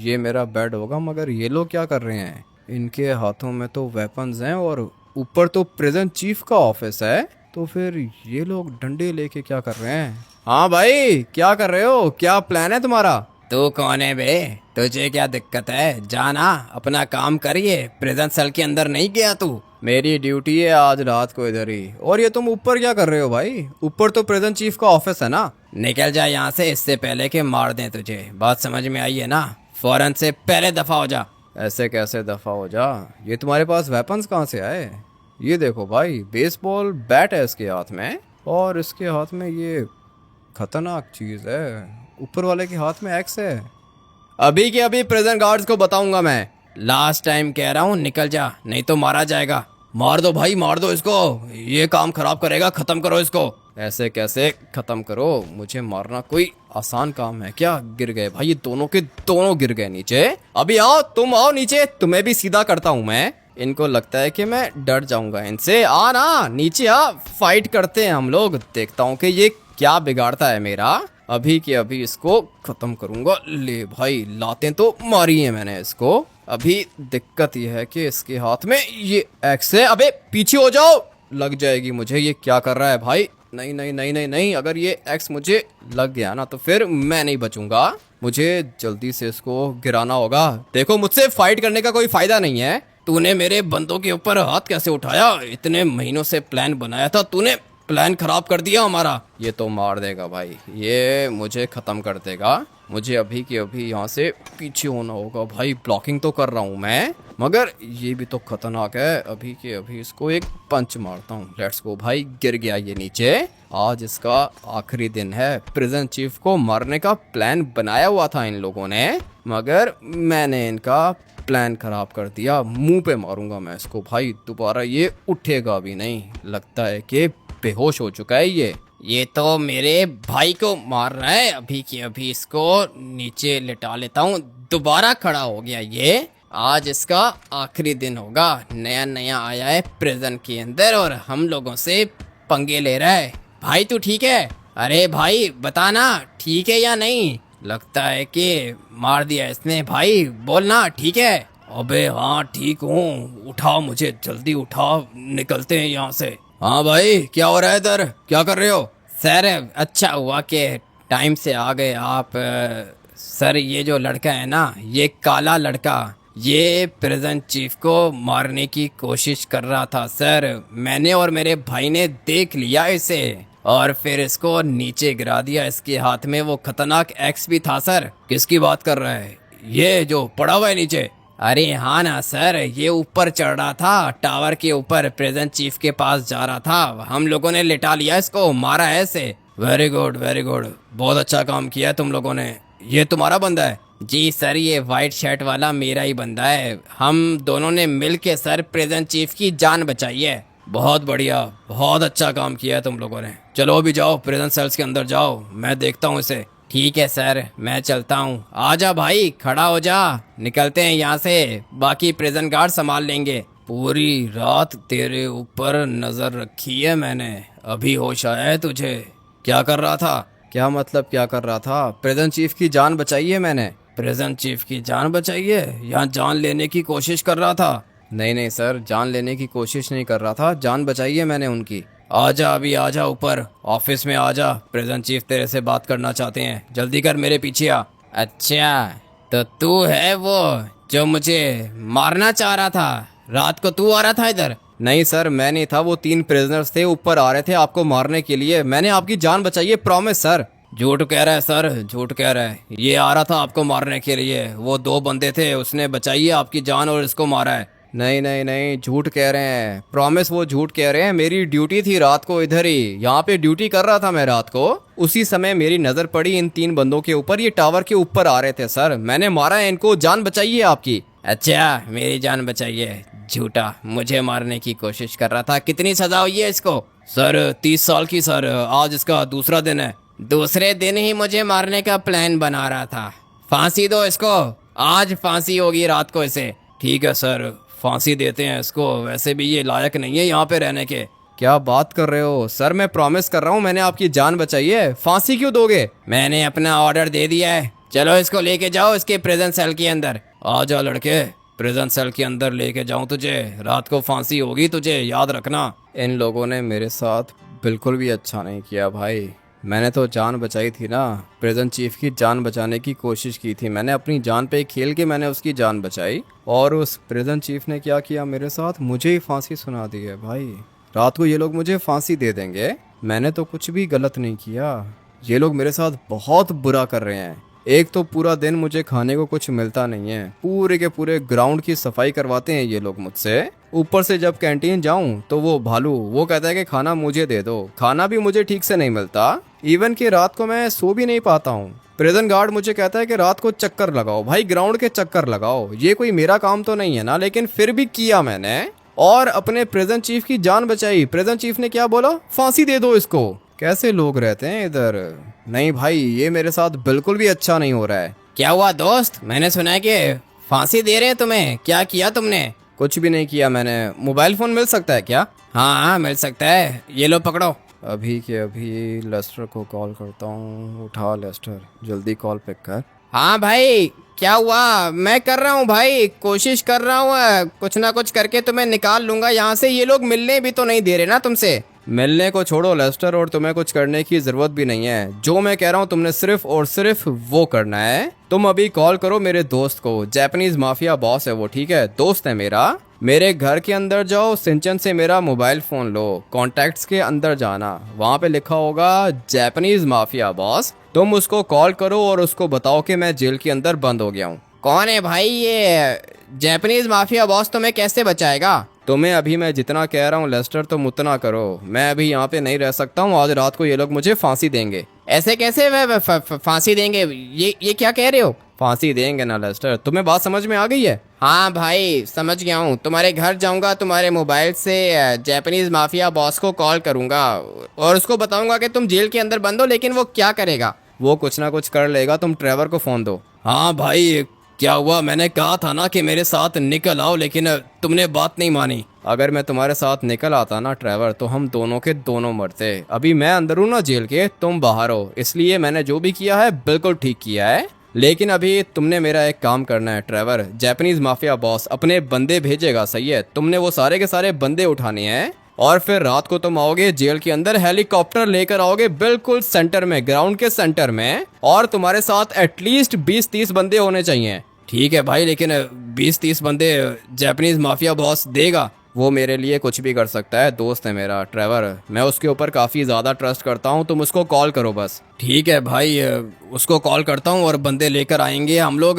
ये मेरा बेड होगा। मगर ये लोग क्या कर रहे हैं? इनके हाथों में तो वेपन्स हैं और ऊपर तो प्रिजन चीफ का ऑफिस है, तो फिर ये लोग डंडे लेके क्या कर रहे हैं? हाँ भाई, क्या कर रहे हो? क्या प्लान है तुम्हारा? तू कौन है बे? तुझे क्या दिक्कत है? जाना अपना काम करिए, प्रिजन सेल के अंदर नहीं गया तू? मेरी ड्यूटी है आज रात को इधर ही। और ये तुम ऊपर क्या कर रहे हो भाई? ऊपर तो प्रिजन चीफ का ऑफिस है ना। निकल जा यहाँ से, इससे पहले कि मार दें तुझे। बात समझ में आई है ना? फौरन से पहले दफा हो जा। ऐसे कैसे दफा हो जा? ये तुम्हारे पास वेपन्स कहाँ से आए? ये देखो भाई, बेसबॉल बैट है इसके हाथ में, और इसके हाथ में ये खतरनाक चीज़ है, ऊपर वाले के हाथ में एक्स है। अभी के अभी प्रिजन गार्ड्स को बताऊंगा मैं। लास्ट टाइम कह रहा हूँ निकल जा, नहीं तो मारा जाएगा। मार दो भाई, मार दो इसको, ये काम खराब करेगा, खत्म करो इसको। ऐसे कैसे खत्म करो? मुझे मारना कोई आसान काम है क्या? गिर गए भाई, ये दोनों के दोनों गिर गए नीचे। अभी आओ, तुम आओ नीचे, तुम्हें भी सीधा करता हूँ मैं। इनको लगता है कि मैं डर जाऊंगा इनसे। आ ना नीचे आ, फाइट करते हैं हम लोग, देखता हूँ कि ये क्या बिगाड़ता है मेरा। अभी के अभी इसको खत्म करूंगा। ले भाई, लातें तो मारी है मैंने इसको। अभी दिक्कत यह है कि इसके हाथ में ये एक्स है। अबे पीछे हो जाओ, लग जाएगी मुझे। ये क्या कर रहा है भाई? नहीं नहीं नहीं नहीं नहीं, अगर ये एक्स मुझे लग गया ना तो फिर मैं नहीं बचूंगा। मुझे जल्दी से इसको गिराना होगा। देखो, मुझसे फाइट करने का कोई फायदा नहीं है। तूने मेरे बंदों के ऊपर हाथ कैसे उठाया? इतने महीनों से प्लान बनाया था, तूने प्लान खराब कर दिया हमारा। ये तो मार देगा भाई, ये मुझे खत्म कर देगा। मुझे अभी के अभी यहाँ से पीछे होना होगा भाई। ब्लॉकिंग तो कर रहा हूँ मैं, मगर ये भी तो खतरनाक है। अभी के अभी इसको एक पंच मारता हूँ। लेट्स गो भाई, गिर गया ये नीचे। आज इसका आखिरी दिन है। प्रिजन चीफ को मारने का प्लान बनाया हुआ था इन लोगों ने, मगर मैंने इनका प्लान खराब कर दिया। मुंह पे मारूंगा मैं इसको भाई, दोबारा ये उठेगा भी नहीं। लगता है कि बेहोश हो चुका है ये तो मेरे भाई को मार रहा है। अभी की अभी इसको नीचे लिटा लेता हूँ। दोबारा खड़ा हो गया ये। आज इसका आखिरी दिन होगा। नया नया आया है प्रिजन के अंदर और हम लोगों से पंगे ले रहा है। भाई तू ठीक है? अरे भाई बताना, ठीक है या नहीं? लगता है कि मार दिया इसने। भाई बोलना, ठीक है? अबे हाँ ठीक हूँ, उठाओ मुझे, जल्दी उठाओ, निकलते हैं यहाँ से। हाँ भाई, क्या हो रहा है इधर? क्या कर रहे हो? सर अच्छा हुआ कि टाइम से आ गए आप। सर ये जो लड़का है ना, ये काला लड़का, ये प्रिजन चीफ को मारने की कोशिश कर रहा था सर। मैंने और मेरे भाई ने देख लिया इसे और फिर इसको नीचे गिरा दिया। इसके हाथ में वो खतरनाक एक्स भी था सर। किसकी बात कर रहा है? ये जो पड़ा हुआ है नीचे? अरे हाँ ना सर, ये ऊपर चढ़ रहा था, टावर के ऊपर प्रिजन चीफ के पास जा रहा था। हम लोगों ने लिटा लिया इसको, मारा है इसे। वेरी गुड वेरी गुड, बहुत अच्छा काम किया तुम लोगों ने। ये तुम्हारा बंदा है? जी सर, ये वाइट शर्ट वाला मेरा ही बंदा है। हम दोनों ने मिल के सर प्रिजन चीफ की जान बचाई है। बहुत बढ़िया, बहुत अच्छा काम किया है तुम लोगों ने। चलो अभी जाओ, प्रिजन सेल्स के अंदर जाओ, मैं देखता हूँ इसे। ठीक है सर, मैं चलता हूँ। आजा भाई, खड़ा हो जा, निकलते हैं यहाँ से। बाकी प्रिजन गार्ड संभाल लेंगे। पूरी रात तेरे ऊपर नजर रखी है मैंने, अभी होश आया है तुझे? क्या कर रहा था? क्या मतलब क्या कर रहा था? प्रिजन चीफ की जान बचाई है मैंने। प्रिजन चीफ की जान बचाई है? यहाँ जान लेने की कोशिश कर रहा था? नहीं नहीं सर, जान लेने की कोशिश नहीं कर रहा था, जान बचाई है मैंने उनकी। आजा अभी, आजा ऊपर, ऑफिस में आजा। प्रिजन चीफ तेरे से बात करना चाहते हैं, जल्दी कर, मेरे पीछे आ। अच्छा, तो तू है वो जो मुझे मारना चाह रहा था? रात को तू आ रहा था इधर? नहीं सर, मैं नहीं था, वो 3 प्रिजनर्स थे, ऊपर आ रहे थे आपको मारने के लिए। मैंने आपकी जान बचाई है, प्रॉमिस सर। झूठ कह रहा है सर, झूठ कह रहा है। ये आ रहा था आपको मारने के लिए, वो 2 बंदे थे, उसने बचाई है आपकी जान और इसको मारा है। नहीं नहीं नहीं, झूठ कह रहे हैं, प्रॉमिस वो झूठ कह रहे हैं। मेरी ड्यूटी थी रात को इधर ही, यहाँ पे ड्यूटी कर रहा था मैं रात को। उसी समय मेरी नजर पड़ी इन 3 बंदों के ऊपर, ये टावर के ऊपर आ रहे थे सर। मैंने मारा है इनको, जान बचाई है आपकी। अच्छा, मेरी जान बचाई है? झूठा, मुझे मारने की कोशिश कर रहा था। कितनी सजा हुई है इसको? सर 30 साल की सर। आज इसका दूसरा दिन है। दूसरे दिन ही मुझे मारने का प्लान बना रहा था। फांसी दो इसको, आज फांसी होगी रात को इसे। ठीक है सर, फांसी देते हैं इसको, वैसे भी ये लायक नहीं है यहाँ पे रहने के। क्या बात कर रहे हो सर? मैं प्रॉमिस कर रहा हूँ, मैंने आपकी जान बचाई है, फांसी क्यों दोगे? मैंने अपना ऑर्डर दे दिया है, चलो इसको लेके जाओ इसके प्रिजन सेल के अंदर। आ जा लड़के, प्रिजन सेल के अंदर लेके जाऊं तुझे, रात को फांसी होगी तुझे, याद रखना। इन लोगों ने मेरे साथ बिल्कुल भी अच्छा नहीं किया भाई। मैंने तो जान बचाई थी ना, प्रिजन चीफ की जान बचाने की कोशिश की थी मैंने। अपनी जान पे खेल के मैंने उसकी जान बचाई, और उस प्रिजन चीफ ने क्या किया मेरे साथ? मुझे ही फांसी सुना दी है भाई। रात को ये लोग मुझे फांसी दे देंगे। मैंने तो कुछ भी गलत नहीं किया, ये लोग मेरे साथ बहुत बुरा कर रहे हैं। एक तो पूरा दिन मुझे खाने को कुछ मिलता नहीं है, पूरे के पूरे ग्राउंड की सफाई करवाते हैं ये लोग मुझसे। ऊपर से जब कैंटीन जाऊं तो वो भालू वो कहता है कि खाना मुझे दे दो, खाना भी मुझे ठीक से नहीं मिलता। इवन कि रात को मैं सो भी नहीं पाता हूँ। प्रिजन गार्ड मुझे कहता है कि रात को चक्कर लगाओ भाई, ग्राउंड के चक्कर लगाओ। ये कोई मेरा काम तो नहीं है ना, लेकिन फिर भी किया मैंने और अपने प्रिजन चीफ की जान बचाई। प्रिजन चीफ ने क्या बोला? फांसी दे दो इसको। कैसे लोग रहते हैं इधर। नहीं भाई, ये मेरे साथ बिल्कुल भी अच्छा नहीं हो रहा है। क्या हुआ दोस्त? मैंने सुना है कि फांसी दे रहे हैं तुम्हें, क्या किया तुमने? कुछ भी नहीं किया मैंने। मोबाइल फोन मिल सकता है क्या? हाँ मिल सकता है, ये लो पकड़ो। अभी के अभी लेस्टर को कॉल करता हूँ। उठा लेस्टर, जल्दी कॉल पिक कर। हाँ भाई, क्या हुआ? मैं कर रहा हूँ भाई, कोशिश कर रहा हूँ, कुछ ना कुछ करके तुम्हें निकाल लूंगा यहाँ से। ये लोग मिलने भी तो नहीं दे रहे ना तुमसे। मिलने को छोड़ो लेस्टर, और तुम्हें कुछ करने की जरूरत भी नहीं है। जो मैं कह रहा हूँ तुमने सिर्फ और सिर्फ वो करना है। तुम अभी कॉल करो मेरे दोस्त को, जापानीज माफिया बॉस है वो, ठीक है, दोस्त है मेरा। मेरे घर के अंदर जाओ, सिंचन से मेरा मोबाइल फोन लो, कॉन्टैक्ट्स के अंदर जाना, वहाँ पे लिखा होगा जापानीज माफिया बॉस। तुम उसको कॉल करो और उसको बताओ कि मैं जेल के अंदर बंद हो गया हूँ। कौन है भाई ये जापानीज माफिया बॉस, तुम्हें कैसे बचाएगा? तुम्हें अभी मैं जितना कह रहा हूँ लेस्टर तुम उतना करो। मैं अभी यहाँ पे नहीं रह सकता हूँ, आज रात को ये लोग मुझे फांसी देंगे। ऐसे कैसे वे फांसी देंगे? ये क्या कह रहे हो? फांसी देंगे ना लेस्टर, तुम्हें बात समझ में आ गई है? हाँ भाई समझ गया हूँ। तुम्हारे घर जाऊंगा, तुम्हारे मोबाइल से जापानीज माफिया बॉस को कॉल करूंगा और उसको बताऊंगा कि तुम जेल के अंदर बंद हो, लेकिन वो क्या करेगा? वो कुछ ना कुछ कर लेगा, तुम ट्रेवर को फोन दो। हाँ भाई क्या हुआ? मैंने कहा था ना कि मेरे साथ निकल आओ, लेकिन तुमने बात नहीं मानी। अगर मैं तुम्हारे साथ निकल आता ना ट्रेवर, तो हम दोनों के दोनों मरते। अभी मैं अंदर हूँ ना जेल के, तुम बाहर हो, इसलिए मैंने जो भी किया है बिल्कुल ठीक किया है। लेकिन अभी तुमने मेरा एक काम करना है ट्रेवर। जापानीज माफिया बॉस अपने बंदे भेजेगा, सही है? तुमने वो सारे के सारे बंदे उठाने हैं और फिर रात को तुम आओगे जेल के अंदर, हेलीकॉप्टर लेकर आओगे बिल्कुल सेंटर में, ग्राउंड के सेंटर में, और तुम्हारे साथ एटलीस्ट 20-30 बंदे होने चाहिए। ठीक है भाई, लेकिन 20-30 बंदे जापानीज माफिया बॉस देगा? वो मेरे लिए कुछ भी कर सकता है, दोस्त है मेरा ट्रेवर, मैं उसके ऊपर काफ़ी ज़्यादा ट्रस्ट करता हूँ। तुम उसको कॉल करो बस। ठीक है भाई, उसको कॉल करता हूँ और बंदे लेकर आएंगे हम लोग।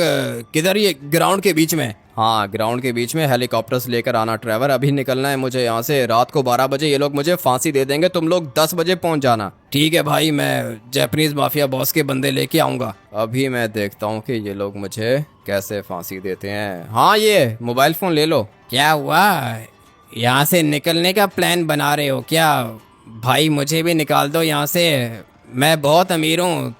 किधर? ये ग्राउंड के बीच में? हाँ ग्राउंड के बीच में हेलीकॉप्टर्स लेकर आना ट्रेवर। अभी निकलना है मुझे यहाँ से, रात को 12 बजे ये लोग मुझे फांसी दे देंगे, तुम लोग 10 बजे पहुँच जाना। ठीक है भाई, मैं जापानीज माफिया बॉस के बंदे लेके आऊँगा। अभी मैं देखता हूँ कि ये लोग मुझे कैसे फांसी देते हैं। हाँ ये मोबाइल फ़ोन ले लो। क्या हुआ? यहाँ से निकलने का प्लान बना रहे हो क्या? भाई मुझे भी निकाल दो यहाँ से, मैं बहुत अमीर हूँ,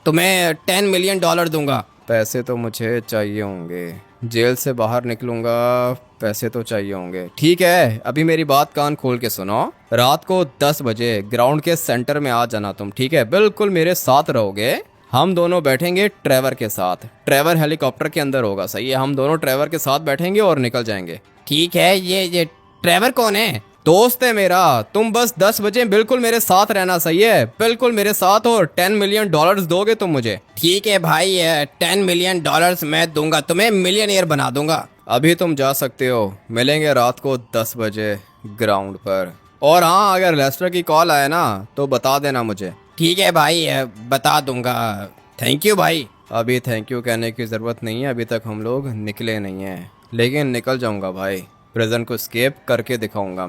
तुम्हें $10 मिलियन दूंगा। पैसे तो मुझे चाहिए होंगे, जेल से बाहर निकलूंगा, पैसे तो चाहिए होंगे। ठीक है अभी मेरी बात कान खोल के सुनो, रात को 10 बजे ग्राउंड के सेंटर में आ जाना तुम, ठीक है? बिल्कुल मेरे साथ रहोगे, हम दोनों बैठेंगे ट्रेवर के साथ। ट्रेवर हेलीकॉप्टर के अंदर होगा, सही है? हम दोनों ट्रेवर के साथ बैठेंगे और निकल जाएंगे। ठीक है, ये ट्रेवर कौन है? दोस्त है मेरा। तुम बस 10 बजे बिल्कुल मेरे साथ रहना, सही है? बिल्कुल मेरे साथ, और $10 मिलियन दोगे तुम मुझे। ठीक है भाई, $10 मिलियन मैं दूंगा, तुम्हें मिलियनियर बना दूंगा। अभी तुम जा सकते हो, मिलेंगे रात को 10 बजे ग्राउंड पर। और हाँ अगर लेस्टर की कॉल आए ना तो बता देना मुझे। ठीक है भाई, बता दूंगा। थैंक यू भाई। अभी थैंक यू कहने की ज़रूरत नहीं है, अभी तक हम लोग निकले नहीं हैं, लेकिन निकल जाऊंगा भाई। प्रिजन को स्केप करके दिखाऊंगा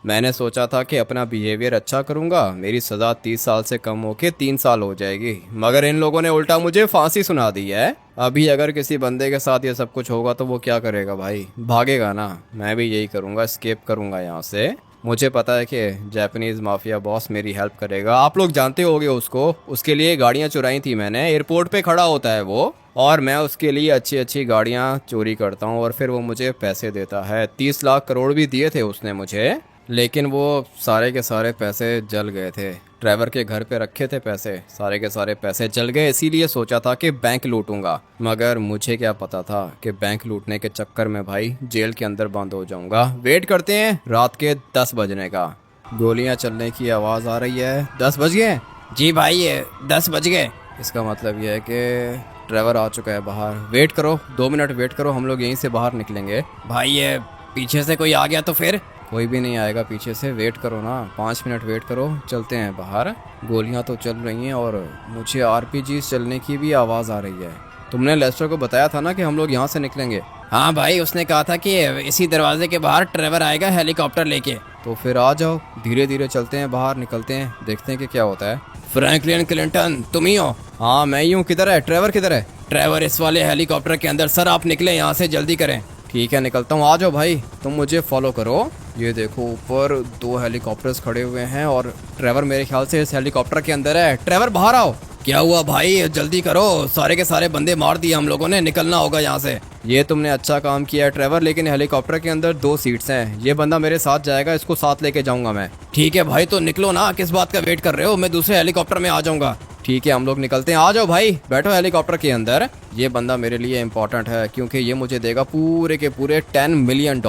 मैंने सोचा था कि अपना बिहेवियर अच्छा करूंगा, मेरी सज़ा 30 साल से कम होके 3 साल हो जाएगी, मगर इन लोगों ने उल्टा मुझे फांसी सुना दी है। अभी अगर किसी बंदे के साथ ये सब कुछ होगा तो वो क्या करेगा भाई? भागेगा ना। मैं भी यही करूंगा, स्केप करूंगा यहाँ से। मुझे पता है कि जापानीज माफिया बॉस मेरी हेल्प करेगा, आप लोग जानते होगे उसको, उसके लिए गाड़ियाँ चुराई थी मैंने, एयरपोर्ट पे खड़ा होता है वो, और मैं उसके लिए अच्छी अच्छी गाड़ियाँ चोरी करता हूँ और फिर वो मुझे पैसे देता है। 30 लाख करोड़ भी दिए थे उसने मुझे, लेकिन वो सारे के सारे पैसे जल गए थे। ट्रेवर के घर पे रखे थे पैसे, सारे के सारे पैसे जल गए, इसीलिए सोचा था कि बैंक लूटूंगा, मगर मुझे क्या पता था कि बैंक लूटने के चक्कर में भाई जेल के अंदर बंद हो जाऊंगा। वेट करते हैं रात के 10 बजने का। गोलियां चलने की आवाज़ आ रही है। 10 बज गए? जी भाई, ये 10 बज गए। इसका मतलब यह है कि ट्रेवर आ चुका है बाहर। वेट करो, 2 मिनट वेट करो, हम लोग यहीं से बाहर निकलेंगे। भाई ये पीछे से कोई आ गया तो फिर? कोई भी नहीं आएगा पीछे से, वेट करो ना, 5 मिनट वेट करो, चलते हैं बाहर। गोलियां तो चल रही हैं और मुझे आरपीजीज चलने की भी आवाज़ आ रही है। तुमने लेस्टर को बताया था ना कि हम लोग यहाँ से निकलेंगे? हाँ भाई, उसने कहा था कि इसी दरवाजे के बाहर ट्रेवर आएगा हेलीकॉप्टर लेके। तो फिर आ जाओ, धीरे धीरे चलते हैं बाहर, निकलते हैं, देखते हैं कि क्या होता है। फ्रैंकलिन क्लिंटन तुम ही हो? हाँ मैं ही हूँ। किधर है ट्रेवर? किधर है ट्रेवर? इस वाले हेलीकॉप्टर के अंदर। सर आप निकले यहाँ से, जल्दी करें। ठीक है निकलता हूँ, आ जाओ भाई, तुम मुझे फॉलो करो। ये देखो ऊपर 2 हेलीकॉप्टर्स खड़े हुए हैं और ट्रेवर मेरे ख्याल से इस हेलीकॉप्टर के अंदर है। ट्रेवर बाहर आओ। क्या हुआ भाई? जल्दी करो, सारे के सारे बंदे मार दिए हम लोगों ने, निकलना होगा यहाँ से। ये तुमने अच्छा काम किया है ट्रेवर, लेकिन हेलीकॉप्टर के अंदर 2 सीट्स हैं, ये बंदा मेरे साथ जाएगा, इसको साथ लेके जाऊंगा मैं। ठीक है भाई, तो निकलो ना, किस बात का वेट कर रहे हो? मैं दूसरे हेलीकॉप्टर में आ जाऊंगा। ठीक है हम लोग निकलते हैं, आ जाओ भाई, बैठो हेलीकॉप्टर के अंदर। ये बंदा मेरे लिए इम्पोर्टेंट है क्योंकि ये मुझे देगा पूरे के पूरे $10 मिलियन,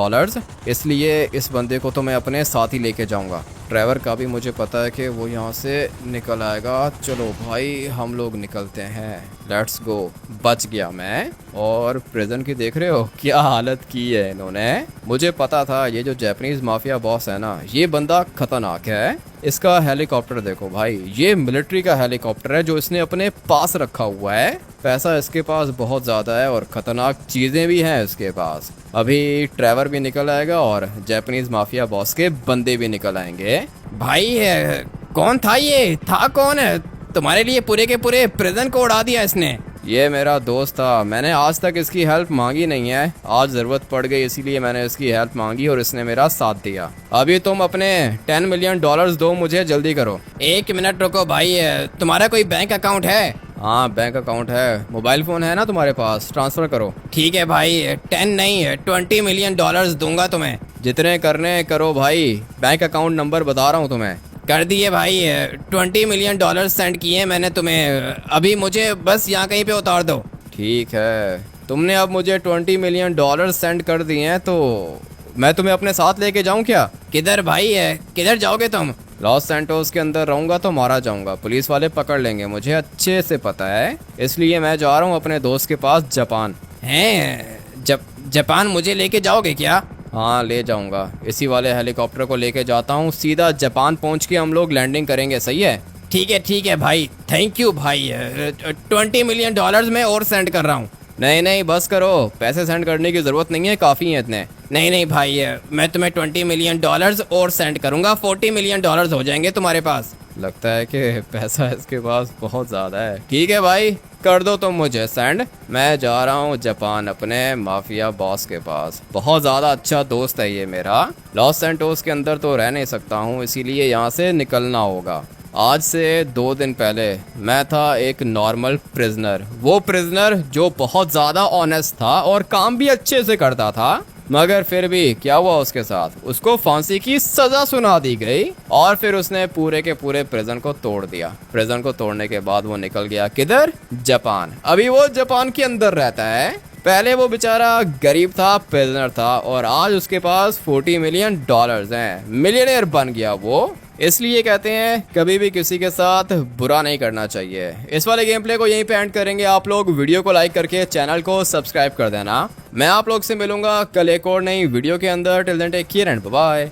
इसलिए इस बंदे को तो मैं अपने साथ ही लेके जाऊंगा। ट्रेवर का भी मुझे पता है कि वो यहाँ से निकल आएगा। चलो भाई हम लोग निकलते हैं, लेट्स गो। बच गया मैं। और प्रिजन की देख रहे हो क्या हालत की है इन्होंने। मुझे पता था ये जो जापानीज माफिया बॉस है ना, ये बंदा खतरनाक है। इसका हेलीकॉप्टर देखो भाई, ये मिलिट्री का हेलीकॉप्टर है जो इसने अपने पास रखा हुआ है। पैसा इसके पास बहुत ज़्यादा है और ख़तरनाक चीज़ें भी हैं इसके पास। अभी ट्रेवर भी निकल आएगा और जापानीज माफिया बॉस के बंदे भी निकल आएंगे। भाई कौन था ये? था कौन है? तुम्हारे लिए पूरे के पूरे प्रिजन को उड़ा दिया इसने। ये मेरा दोस्त था, मैंने आज तक इसकी हेल्प मांगी नहीं है, आज ज़रूरत पड़ गई इसीलिए मैंने इसकी हेल्प मांगी और इसने मेरा साथ दिया। अभी तुम अपने $10 मिलियन दो मुझे, जल्दी करो। 1 मिनट रुको भाई, तुम्हारा कोई बैंक अकाउंट है? हाँ बैंक अकाउंट है। मोबाइल फ़ोन है ना तुम्हारे पास? ट्रांसफ़र करो। ठीक है भाई, 10 नहीं 20 मिलियन डॉलर्स दूंगा तुम्हें। जितने करने करो भाई, बैंक अकाउंट नंबर बता रहा हूँ तुम्हें। कर दिए भाई, 20 मिलियन डॉलर्स सेंड किए मैंने तुम्हें। अभी मुझे बस यहाँ कहीं पे उतार दो। ठीक है, तुमने अब मुझे $20 मिलियन सेंड कर दिए हैं तो मैं तुम्हें अपने साथ लेके जाऊं क्या? किधर भाई किधर जाओगे तुम? लॉस सैंटोस के अंदर रहूंगा तो मारा जाऊंगा, पुलिस वाले पकड़ लेंगे, मुझे अच्छे से पता है। इसलिए मैं जा रहा हूँ अपने दोस्त के पास जापान। हैं जापान मुझे लेके जाओगे क्या? हाँ ले जाऊंगा, इसी वाले हेलीकॉप्टर को लेके जाता हूँ, सीधा जापान पहुँच के हम लोग लैंडिंग करेंगे। सही है? ठीक है भाई, थैंक यू भाई। 20 मिलियन डॉलर्स मैं और सेंड कर रहा हूँ। नहीं बस करो, पैसे सेंड करने की ज़रूरत नहीं है, काफ़ी हैं इतने। नहीं भाई, मैं तुम्हें 20 मिलियन डॉलर्स और सेंड करूंगा, 40 मिलियन डॉलर्स हो जाएंगे तुम्हारे पास। लगता है कि पैसा इसके पास बहुत ज़्यादा है। ठीक है भाई, कर दो तुम मुझे सेंड। मैं जा रहा हूँ जापान अपने माफिया बॉस के पास। बहुत ज़्यादा अच्छा दोस्त है ये मेरा। लॉस सैंटोस के अंदर तो रह नहीं सकता हूँ, इसीलिए यहाँ से निकलना होगा। आज से 2 दिन पहले मैं था एक नॉर्मल प्रिजनर, वो प्रिजनर जो बहुत ज़्यादा ऑनेस्ट था और काम भी अच्छे से करता था, मगर फिर भी क्या हुआ उसके साथ, उसको फांसी की सजा सुना दी गई और फिर उसने पूरे के पूरे प्रिजन को तोड़ दिया। प्रिजन को तोड़ने के बाद वो निकल गया किधर? जापान। अभी वो जापान के अंदर रहता है। पहले वो बेचारा गरीब था, प्रिजनर था, और आज उसके पास $40 मिलियन हैं, मिलियनेयर बन गया वो। इसलिए कहते हैं कभी भी किसी के साथ बुरा नहीं करना चाहिए। इस वाले गेम प्ले को यहीं पे एंड करेंगे। आप लोग वीडियो को लाइक करके चैनल को सब्सक्राइब कर देना। मैं आप लोग से मिलूंगा कल एक और नई वीडियो के अंदर। Till then take care and bye bye.